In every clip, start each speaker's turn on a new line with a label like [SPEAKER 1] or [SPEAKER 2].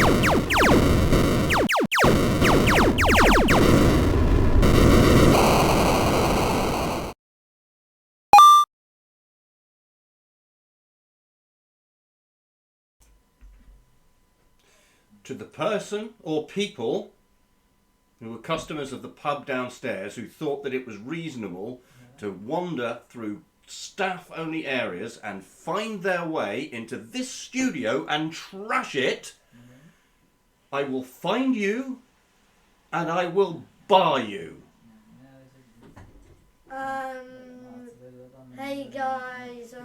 [SPEAKER 1] To the person or people who were customers of the pub downstairs who thought that it was reasonable to wander through staff-only areas and find their way into this studio and trash it, I will find you and I will bar you.
[SPEAKER 2] Hey guys,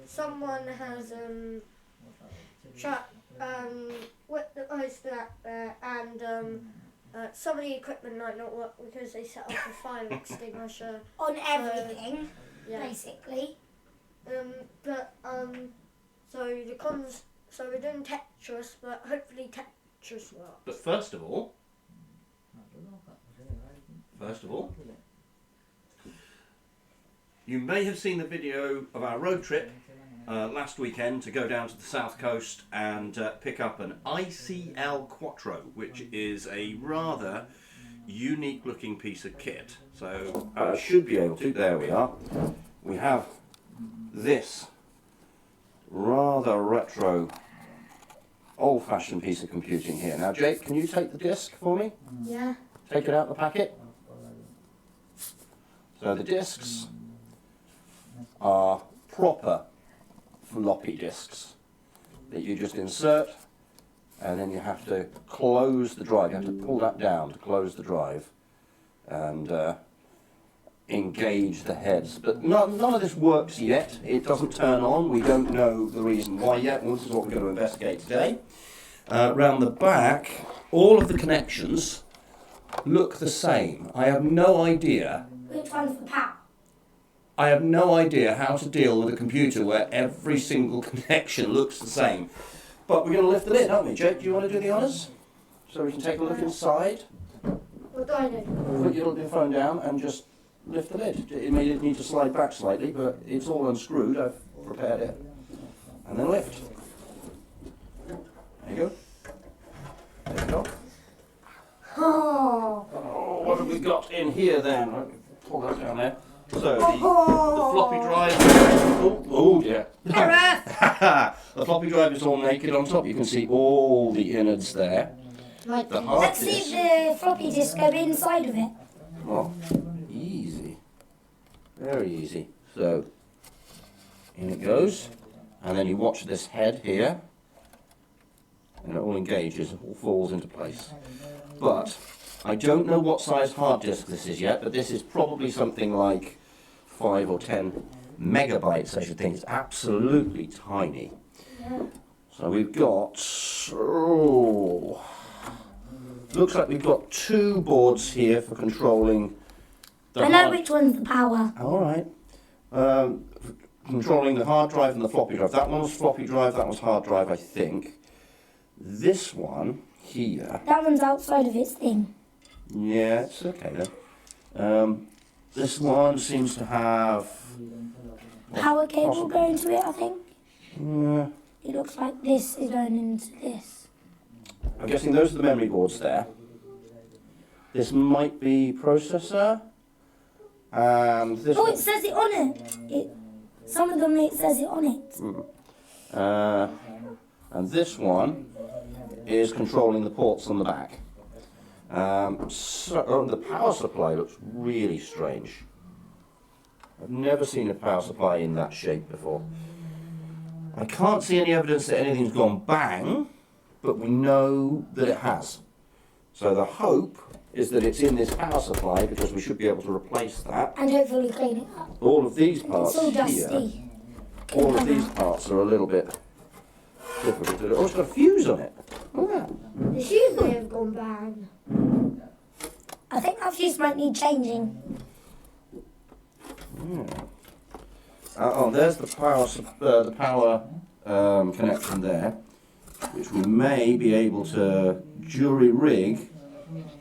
[SPEAKER 2] someone has whipped the ice back there, and some of the equipment might not work because they set off a fire extinguisher
[SPEAKER 3] on everything,
[SPEAKER 2] yeah.
[SPEAKER 3] basically.
[SPEAKER 2] So we're doing Tetris, but hopefully Tetris works.
[SPEAKER 1] But first of all, you may have seen the video of our road trip last weekend to go down to the south coast and pick up an ICL Quattro, which is a rather unique looking piece of kit. So I should be able to, there we are. We have this rather retro old-fashioned piece of computing here. Now Jake, can you take the disc for me?
[SPEAKER 2] Yeah.
[SPEAKER 1] Take it out of the packet. So the discs are proper floppy disks that you just insert, and then you have to close the drive. You have to pull that down to close the drive and engage the heads. But none of this works yet. It doesn't turn on. We don't know the reason why yet. Well, this is what we're going to investigate today. Round the back, all of the connections look the same. I have no idea.
[SPEAKER 3] Which one's the power?
[SPEAKER 1] I have no idea how to deal with a computer where every single connection looks the same. But we're going to lift the lid, aren't we? Jake, do you want to do the honours? So we can take a look inside.
[SPEAKER 2] What do I do?
[SPEAKER 1] Put your phone down and just lift the lid. It may need to slide back slightly, but it's all unscrewed. I've prepared it. And then lift. There you go. There you go. Oh, what have we got in here then? Let me pull that down there. So the floppy drive. Oh dear. The floppy drive is all naked on top. You can see all the innards there. The hard
[SPEAKER 3] Let's see if the floppy disk go inside of it.
[SPEAKER 1] Oh, easy. Very easy. So in it goes, and then you watch this head here, and it all engages, it all falls into place. But I don't know what size hard disk this is yet, but this is probably something like 5 or 10 megabytes, I should think. It's absolutely tiny.
[SPEAKER 3] Yeah.
[SPEAKER 1] So we've got, looks like we've got two boards here for controlling the
[SPEAKER 3] I know which one's the power.
[SPEAKER 1] All right. Controlling the hard drive and the floppy drive. That one was floppy drive, that was hard drive, I think. This one here.
[SPEAKER 3] That one's outside of its thing.
[SPEAKER 1] Yeah, it's okay then. This one seems to have
[SPEAKER 3] Power cable going to it, I think.
[SPEAKER 1] Yeah.
[SPEAKER 3] It looks like this is going into this.
[SPEAKER 1] I'm guessing those are the memory boards there. This might be processor. And this
[SPEAKER 3] it says it on it. Some of them it says it on it.
[SPEAKER 1] And this one is controlling the ports on the back. The power supply looks really strange. I've never seen a power supply in that shape before. I can't see any evidence that anything's gone bang, but we know that it has. So the hope is that it's in this power supply, because we should be able to replace that.
[SPEAKER 3] And hopefully clean it up.
[SPEAKER 1] All of these parts
[SPEAKER 3] It's all
[SPEAKER 1] here,
[SPEAKER 3] dusty.
[SPEAKER 1] all of these parts are a little bit difficult to do. Oh, it's got a fuse on it. Look at that.
[SPEAKER 2] The shoes may have gone bang.
[SPEAKER 3] I think that fuse might need changing.
[SPEAKER 1] Yeah. There's the power connection there, which we may be able to jury rig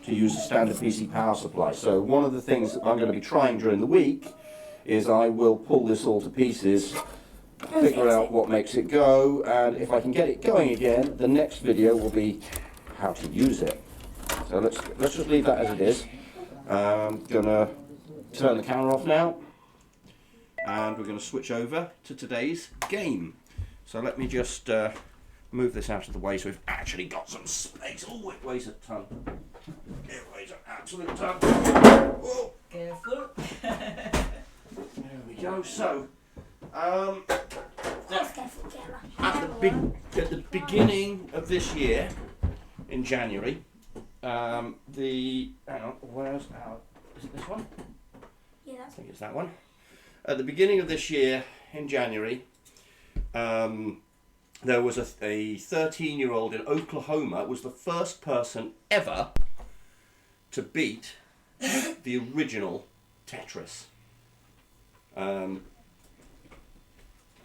[SPEAKER 1] to use a standard PC power supply. So one of the things that I'm going to be trying during the week is I will pull this all to pieces figure out what makes it go, and if I can get it going again, the next video will be how to use it. So let's just leave that as it is. I'm gonna turn the camera off now, and we're gonna switch over to today's game. So let me just move this out of the way so we've actually got some space. Oh, it weighs a ton. It weighs an absolute ton. Oh.
[SPEAKER 4] Careful.
[SPEAKER 1] There we go. So,
[SPEAKER 3] That's careful, Gemma.
[SPEAKER 1] at the beginning of this year, in January, hang on, where's our, is it this one?
[SPEAKER 3] Yeah,
[SPEAKER 1] I
[SPEAKER 3] that's
[SPEAKER 1] think it's that one. At the beginning of this year, in January, there was a 13-year-old in Oklahoma was the first person ever to beat the original Tetris.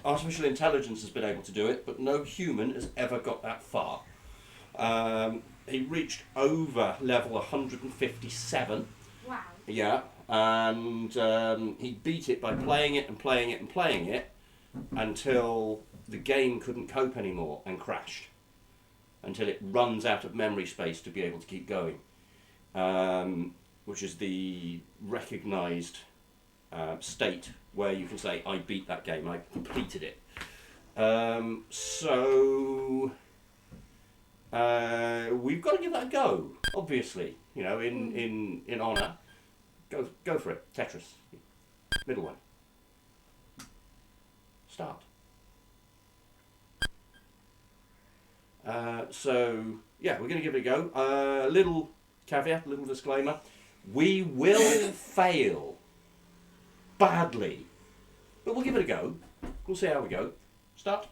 [SPEAKER 1] Artificial intelligence has been able to do it, but no human has ever got that far. He reached over level 157.
[SPEAKER 2] Wow.
[SPEAKER 1] Yeah, and he beat it by playing it and playing it and playing it until the game couldn't cope anymore and crashed. Until it runs out of memory space to be able to keep going. Which is the recognised state where you can say, I beat that game, I completed it. So we've got to give that a go, obviously, you know, in honour. Go for it, Tetris. Middle one. Start. So, yeah, we're going to give it a go. A little caveat, a little disclaimer. We will fail badly, but we'll give it a go. We'll see how we go. Start.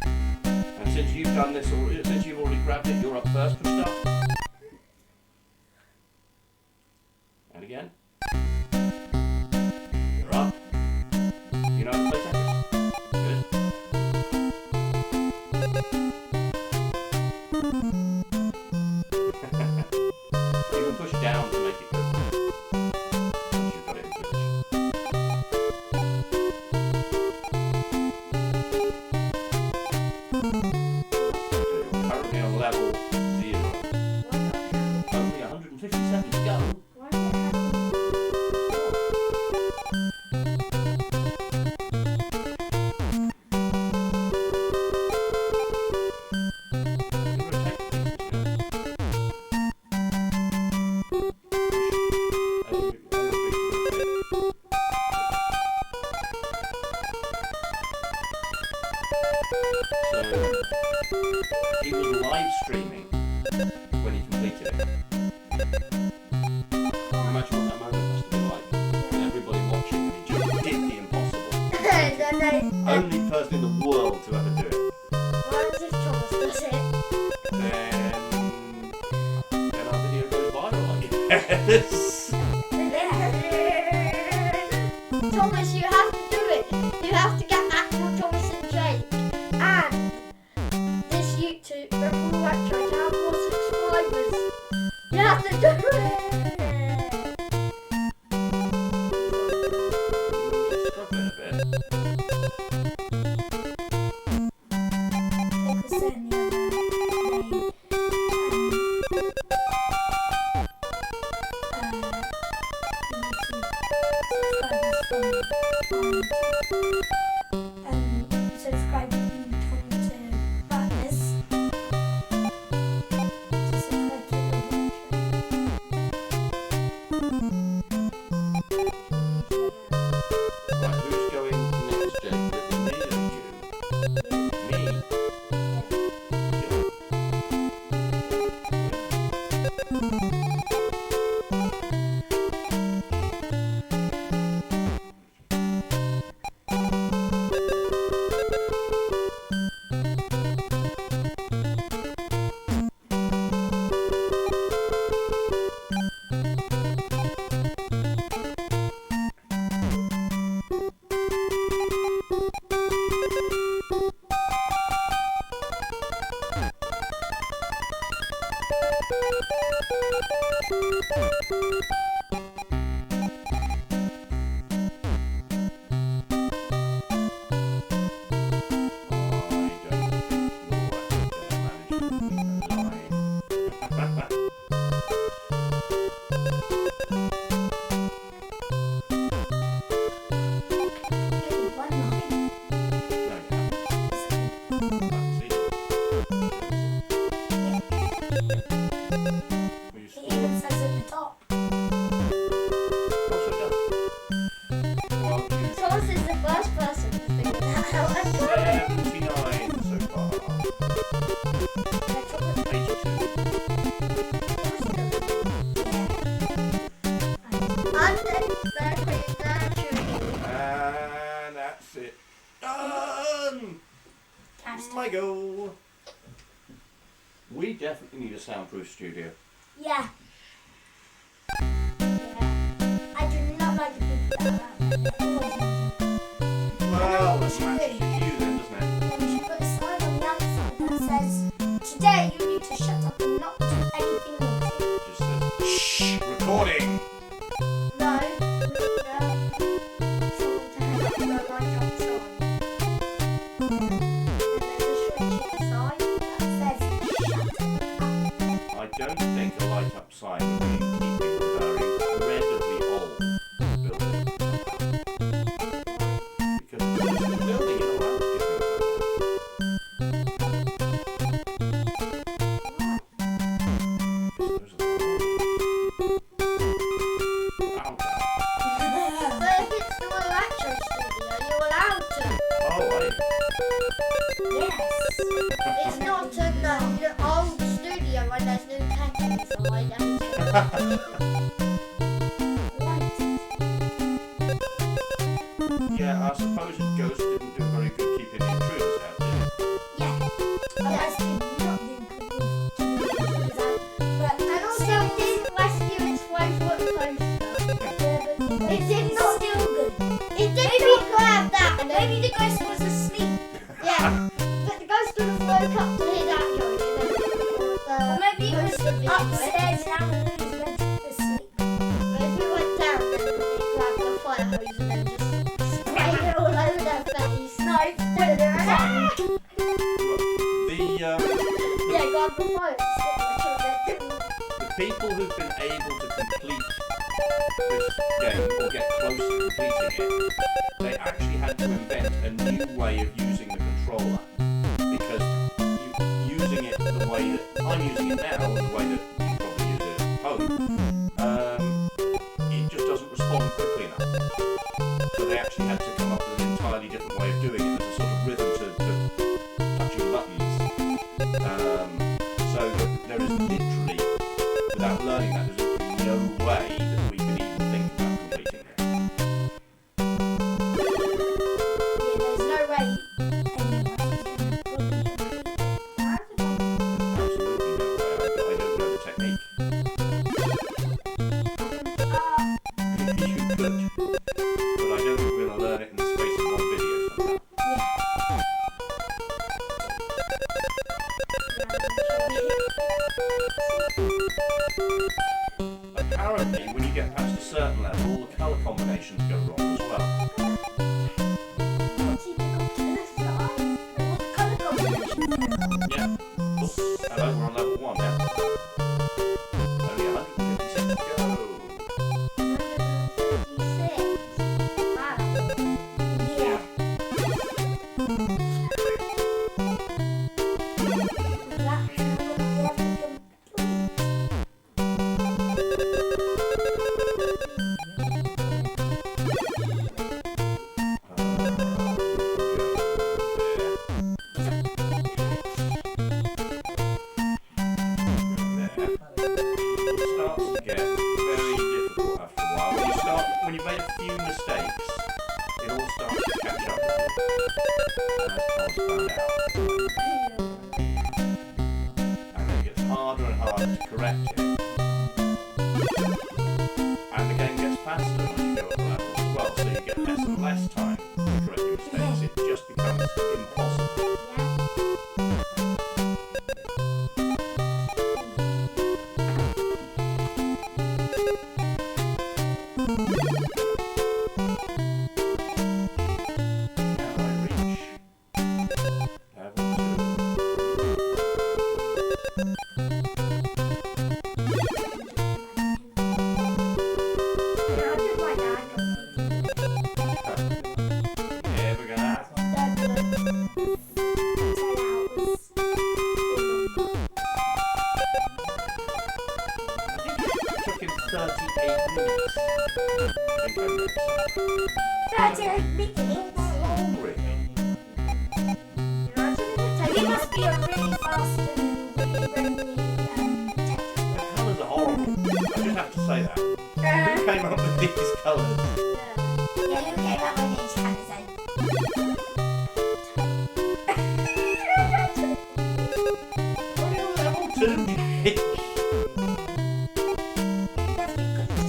[SPEAKER 1] And since you've done this, since you've already grabbed it, you're up first. Push start. And again. You're up. You know how to play Tetris? Good. You can push down to make it good. Once you've got it in position. So you're currently on level 0. Only 157 to go.
[SPEAKER 2] Why did it happen?
[SPEAKER 1] He was live streaming when he completed it. Imagine what that moment must have been like. With everybody watching and he just did the impossible. Only person in the world to ever do it.
[SPEAKER 2] What if Thomas does it?
[SPEAKER 1] Then our video goes viral, I guess.
[SPEAKER 2] Thomas, you have to do it. You have to get actual Thomas and Jake. And this YouTube, Rebel Quattro, to have more subscribers. You have to do it.
[SPEAKER 1] Struggling a bit.
[SPEAKER 3] it was then the other subscribe to Madness. To subscribe to
[SPEAKER 1] Right, who's going next, Jake? Is it me or you? Me?
[SPEAKER 2] Thomas is the first person to figure that out.
[SPEAKER 1] 79 so far. 82.
[SPEAKER 2] And then they're shooting.
[SPEAKER 1] And that's it. Done! My goal. We definitely need a soundproof studio.
[SPEAKER 3] Yeah. I do not like the people that are
[SPEAKER 1] Well, that's matches with you then, doesn't it?
[SPEAKER 3] You should put a sign on the outside that says, today you need to shut up and not do anything naughty.
[SPEAKER 1] Just says, shh, recording.
[SPEAKER 2] No, we need someone to hang up the light outside. And there's a switch inside that says shut up.
[SPEAKER 1] I don't think a light up sign would be in keeping with our incredibly old building. Because the building is allowed to do things like that.
[SPEAKER 2] But if it's the electro studio, you're allowed to.
[SPEAKER 1] Oh, right.
[SPEAKER 3] Yes.
[SPEAKER 2] It's not an old studio when there's new tech inside.
[SPEAKER 1] Yeah, I suppose Ghost didn't do very good keeping the intruders out, did it?
[SPEAKER 3] Yeah. Unless you not do good with that. But
[SPEAKER 2] And also, it didn't rescue its 5-foot poster. It did not.
[SPEAKER 3] still good.
[SPEAKER 2] It did not grab that. And
[SPEAKER 3] Maybe the ghost was asleep.
[SPEAKER 2] yeah, but the ghost would have woke up to hear that going.
[SPEAKER 3] Or maybe it was
[SPEAKER 2] most of it
[SPEAKER 3] upstairs down and he went to sleep.
[SPEAKER 2] But if we went down, then it grabbed the fire hose and then just sprayed it all over their face.
[SPEAKER 3] No, put it around.
[SPEAKER 1] The
[SPEAKER 2] Yeah, grab the fire and stick it to it.
[SPEAKER 1] the people who've been able to complete this game or get close to completing it, they actually had to invent a new way of using the controller because using it the way that I'm using it now, or the way that you probably use it at home, it just doesn't respond quickly enough. So they actually had to come up with an entirely different way of doing it. There's a sort of rhythm to touching buttons. So that there is literally, without learning that, there's literally no way that we can even think about completing it.
[SPEAKER 3] Yeah, there's no way anyone
[SPEAKER 1] Absolutely no way. I don't know the technique. You could, but I don't think we're going to learn it in the space of one video somehow. Apparently, when you get past a certain level, all the colour combinations go wrong as well. Yeah. Oops. Hello, we're on level 1 now. Only 156 to go.
[SPEAKER 2] 156. Wow.
[SPEAKER 1] Yeah. When you've made a few mistakes, it all starts to catch up with you. As Tom's found out. And then it gets harder and harder to correct it. And the game gets faster as you go up levels as well, so you get less and less time to correct your mistakes. It just becomes impossible. Now I reach level 2. Yeah, we're gonna. It took him 38 minutes. I think I read something. Really?
[SPEAKER 3] So he must be a really fast and really friendly Tetris.
[SPEAKER 1] The colours are horrible. I just have to say that. Who came up with these colours?
[SPEAKER 3] Yeah, who came up with these colours then?
[SPEAKER 1] Only on level 2.
[SPEAKER 3] That's because it's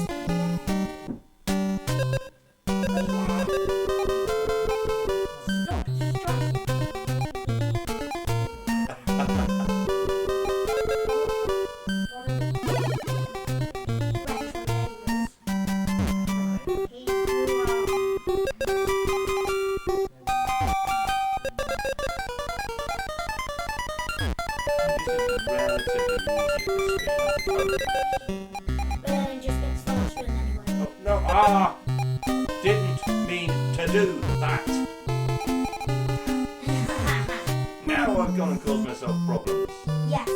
[SPEAKER 1] No, didn't mean to do that. Now I've gone and caused myself problems.
[SPEAKER 3] Yes.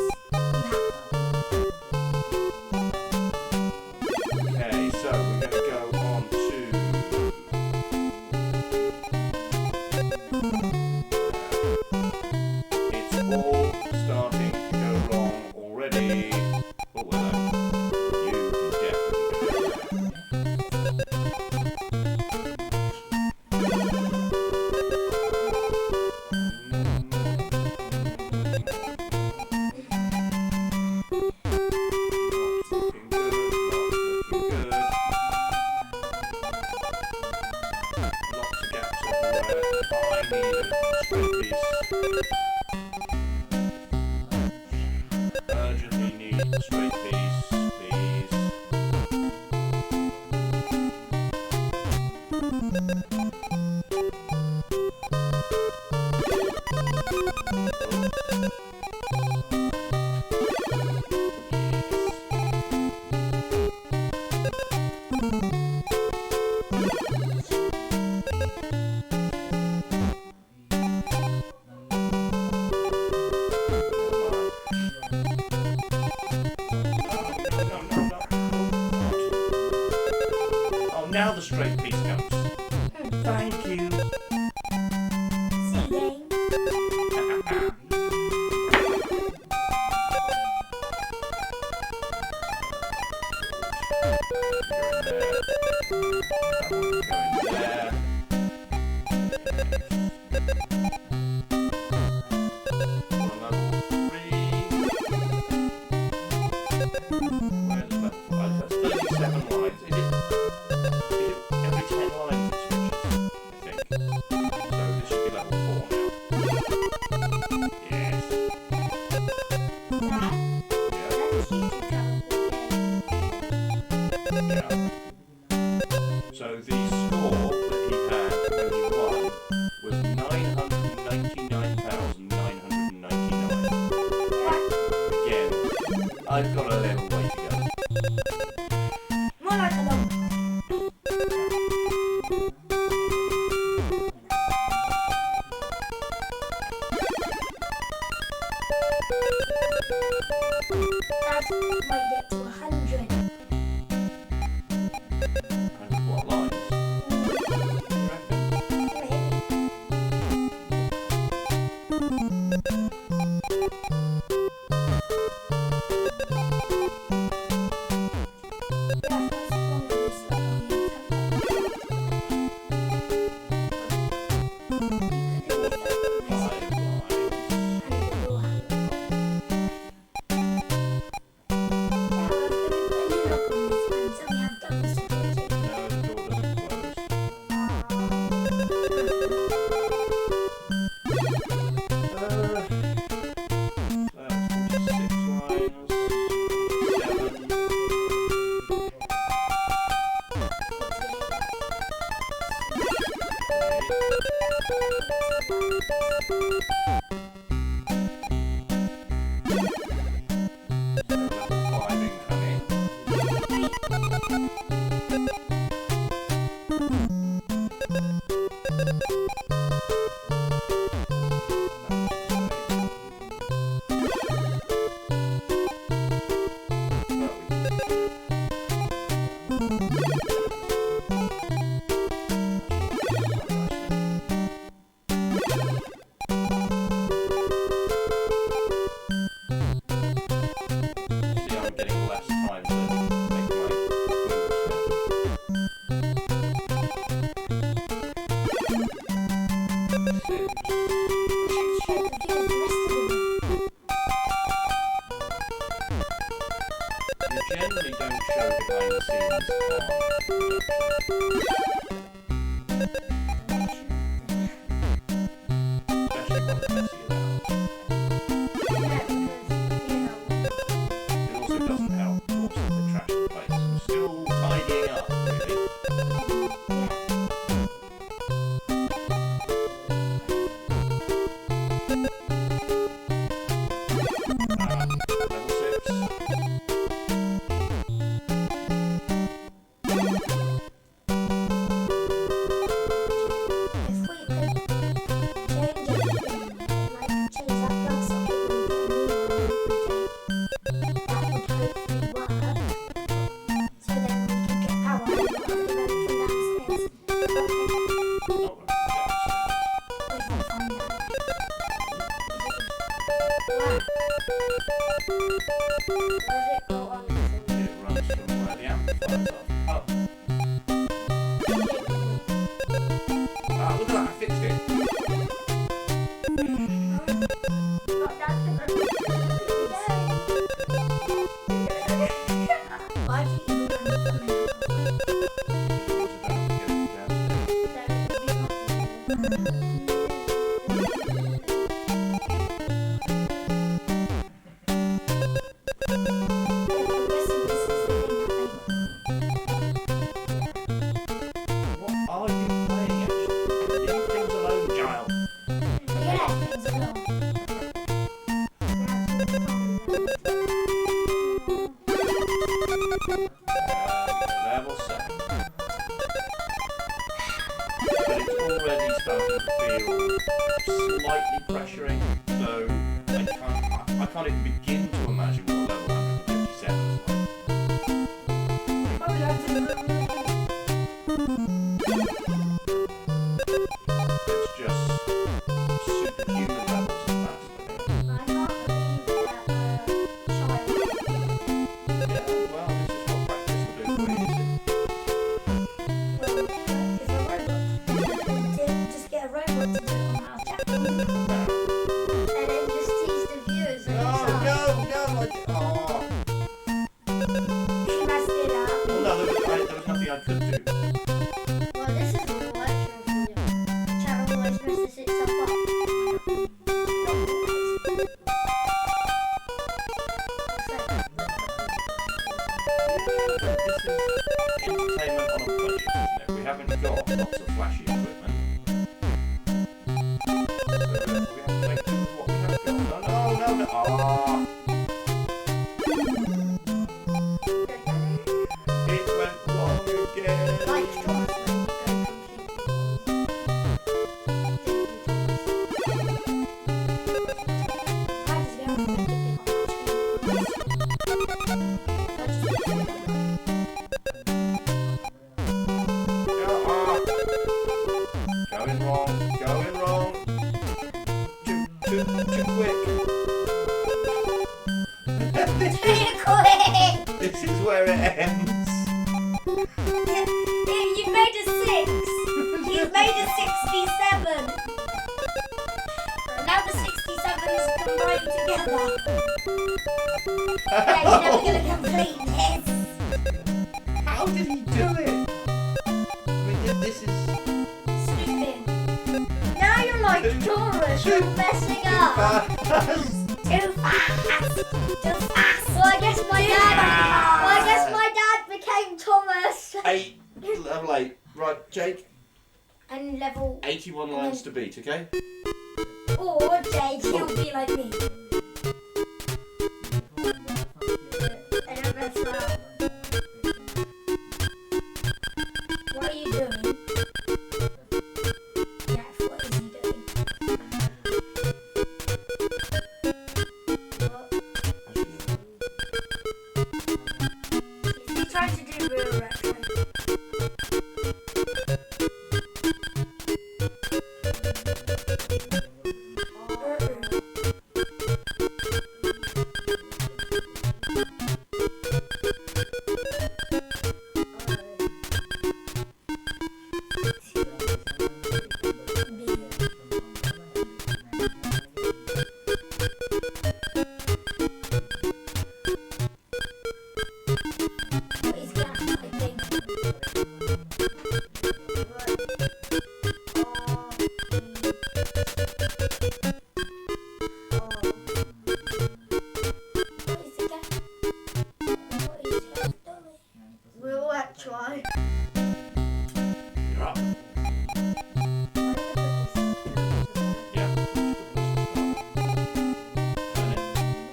[SPEAKER 1] Okay, so we're going to go on to... it's all starting to go wrong already. Oh, well, you can definitely do Urgently need a straight piece, please. Now the straight piece comes. Thank you.
[SPEAKER 3] See game.
[SPEAKER 1] There. Level 3. Where's level 5? That's 37 lines. Is it every 10 lines it switches? I think. So this should be level 4 now. Yes. Yeah. So the score that he had when he won was 999,999. Again, I've got a little way to go.
[SPEAKER 3] More like a long. That might get to 100.
[SPEAKER 1] And what lines? You reckon?
[SPEAKER 3] Maybe.
[SPEAKER 1] That's 46 lines. generally don't show behind the scenes especially one that's messy as hell. It also doesn't help, of course, with the trash in the place. I'm still tidying up, really. Level 6. It runs from where the amplifiers are. Ah, look at that, I fixed it. What are you playing actually? Leave things alone, child. Level 7. But it's already starting to feel slightly pressuring, so I can't even begin to imagine what level 157 is like. It's just superhuman levels of fast, I think. Yeah, well, this is what practice will do for you,
[SPEAKER 3] Just get a robot to do it on our chat.
[SPEAKER 2] And then just tease the viewers. And
[SPEAKER 3] She messed it up.
[SPEAKER 1] Well, no, there was nothing I could do.
[SPEAKER 2] Well, this is a lecture for you. Channel always messes itself up.
[SPEAKER 1] This is entertainment on a budget, isn't it? We haven't got lots of flashy equipment. So we have to make do with what we have got. No. Ah! It went wrong again.
[SPEAKER 2] Like Thomas when
[SPEAKER 1] Going wrong. Too quick. This is where it ends.
[SPEAKER 3] You've made a 6. You've made a 67. Now the 67s combined together. Yeah, you're never going to complete this.
[SPEAKER 1] How did he do it? I mean, this is
[SPEAKER 3] Stupid.
[SPEAKER 2] now you're like Taurus, you're messing up.
[SPEAKER 3] Too fast. Too fast.
[SPEAKER 2] Well, I guess my dad became Thomas.
[SPEAKER 1] 8, level 8. Right, Jake,
[SPEAKER 3] And level
[SPEAKER 1] 81 lines to beat, okay?
[SPEAKER 3] or Jake, he'll be like me.
[SPEAKER 2] And I'm gonna throw.
[SPEAKER 3] What are you doing? Jeff, what is he doing? Is he trying to do real retro?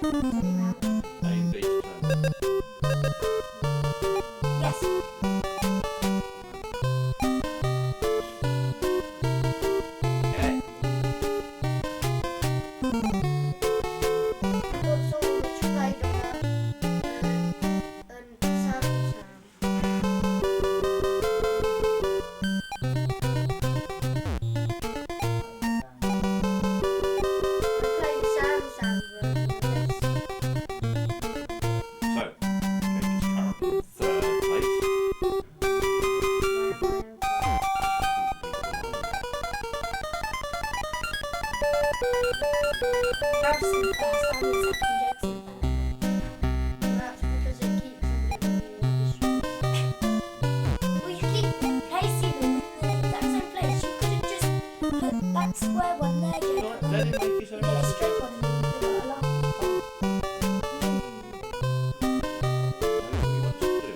[SPEAKER 1] A and B to turn.
[SPEAKER 3] Yes.
[SPEAKER 1] Okay.
[SPEAKER 2] Got someone which played on a Samsung. I played the Samsung version of this.
[SPEAKER 1] So, Jake is currently third place.
[SPEAKER 3] Harrison first, I'm in second, Jackson first.
[SPEAKER 2] That's because it keeps them living in the streets.
[SPEAKER 3] Well, you keep placing them in the exact same place. You could have just put that square one there, Jake.
[SPEAKER 1] Right, let him make his
[SPEAKER 3] You
[SPEAKER 1] own
[SPEAKER 3] get a
[SPEAKER 1] decision.
[SPEAKER 3] straight one and then you put it along.
[SPEAKER 1] Know what he wants to do.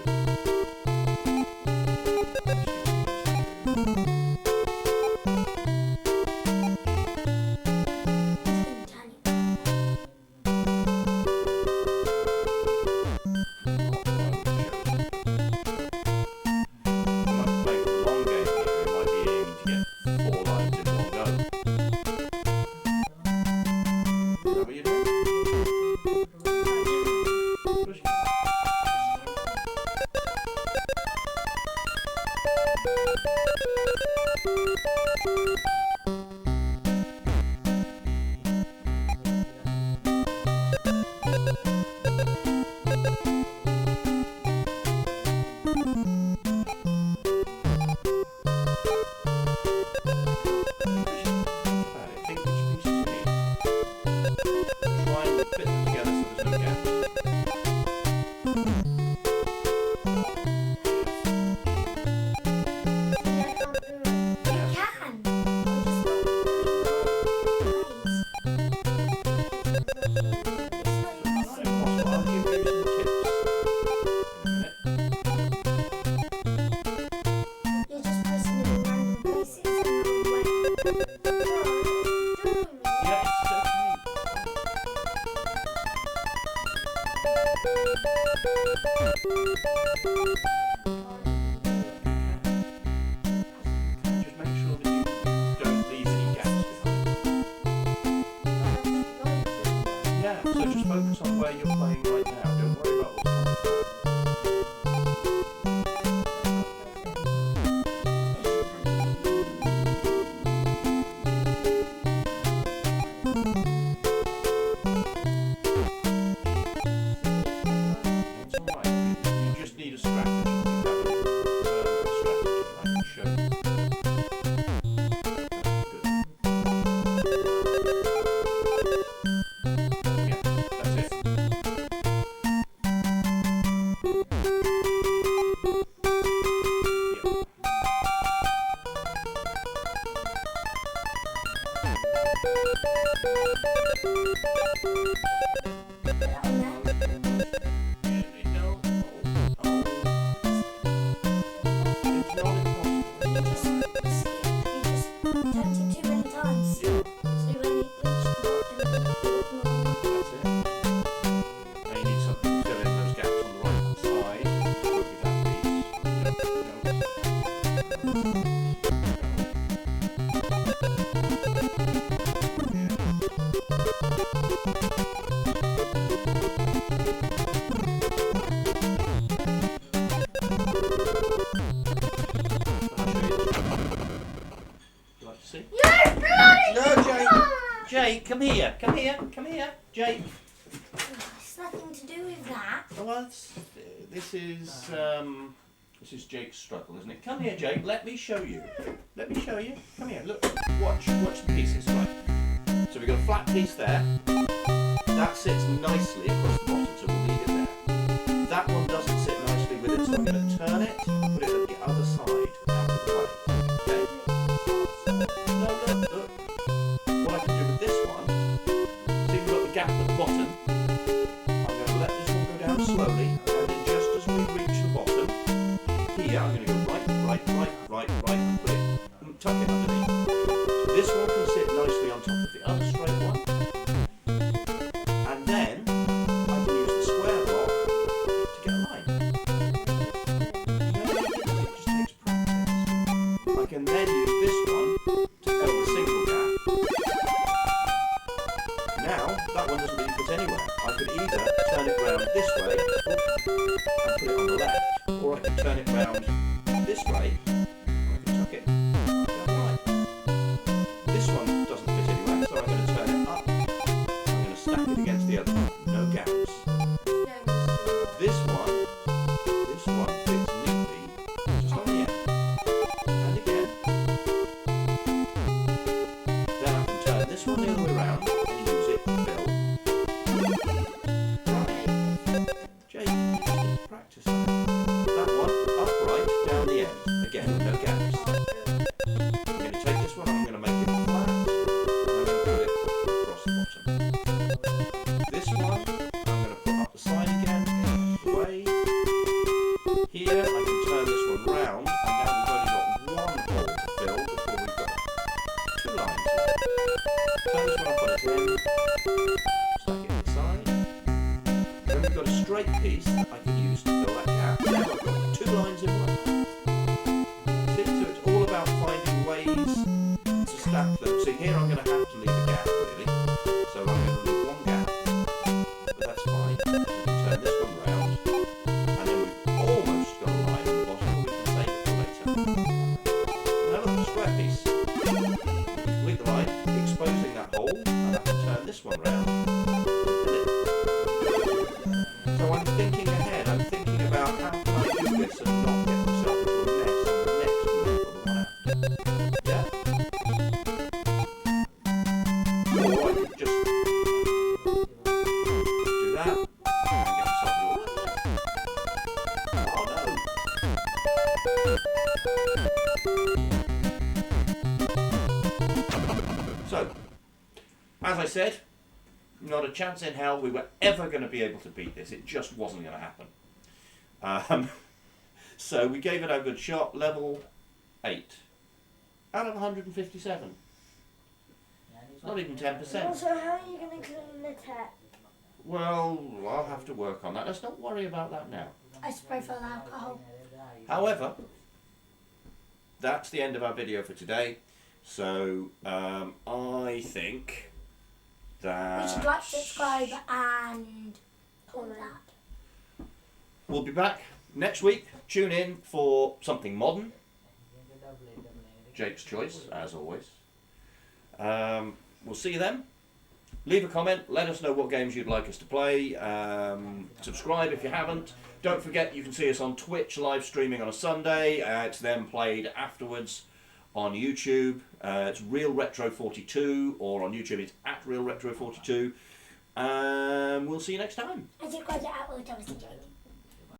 [SPEAKER 1] Just make sure that you don't leave any gaps behind. Yeah, so just focus on where you're playing right now. Don't worry about what's on the floor. It's alright. You just need a strategy. You haven't learned a strategy. I can show you. Good. Yeah, that's it. Yeah. See? No, Jake, come here, Jake.
[SPEAKER 3] It's nothing to do with that.
[SPEAKER 1] Well, this is Jake's struggle, isn't it? Come here, Jake. Let me show you. Come here. Look. Watch the pieces. Right. So we've got a flat piece there. That sits nicely across the bottom, so we'll leave it there. That one doesn't sit nicely with it, so I'm going to turn it and put it at the other side out of the way. Okay. No, look. What I can do with this one, see we've got the gap at the bottom. I'm going to let this one go down slowly, and then just as we reach the bottom, here I'm going to go right, and put it, and tuck it underneath. This one can sit nicely on top of the other straight one. And then, put it on the left, or I can turn it round this way, and I can tuck it down the right. This one doesn't fit anywhere, so I'm going to turn it up. I'm going to stack it against the other one, no gaps. This one fits neatly just on the end. And again. Then I can turn this one the other way around and use it to fill. Right. Jake, you just need to practice that. That one, upright, down the end. Again, no gaps. I'm going to take this one, I'm going to make it flat, and I'm going to put it across the bottom. This one, I'm going to put up the side again, away. Here, I can turn this one round, and now we've only got one hole to fill before we've got two lines here. Turn this one up on its end, stack it to the side. Then we've got a straight piece that I can use to fill that gap. Now I've got two lines in one. See, so it's all about finding ways to stack them. See, here I'm going to have to leave a gap, really. So I'm going to leave one gap, but that's fine. So we can turn this one round, and then we've almost got a line at the bottom, but we can save it for later. Now look at the square piece. We complete the line, exposing that hole, and I can turn this one round. So I'm thinking ahead, I'm thinking about how can I do this and not get myself into a mess on the next move or the one after. Yeah? Or I could just do that and get myself into a mess. Oh no! So, as I said, not a chance in hell we were ever going to be able to beat this. It just wasn't going to happen. So we gave it a good shot. Level 8 out of 157. Not even 10%.
[SPEAKER 2] Also, how are you going to clean the tech?
[SPEAKER 1] Well, I'll have to work on that. Let's not worry about that now.
[SPEAKER 3] I spray full alcohol.
[SPEAKER 1] However, that's the end of our video for today. So I think that
[SPEAKER 3] You should like, subscribe, and all that.
[SPEAKER 1] we'll be back next week. Tune in for something modern. Jake's choice, as always. We'll see you then. Leave a comment. Let us know what games you'd like us to play. Subscribe if you haven't. Don't forget you can see us on Twitch live streaming on a Sunday. It's then played afterwards on YouTube. It's Real Retro 42, or on YouTube it's at Real Retro 42. We'll see you next time.
[SPEAKER 3] And subscribe to Apple Thomas and Jake.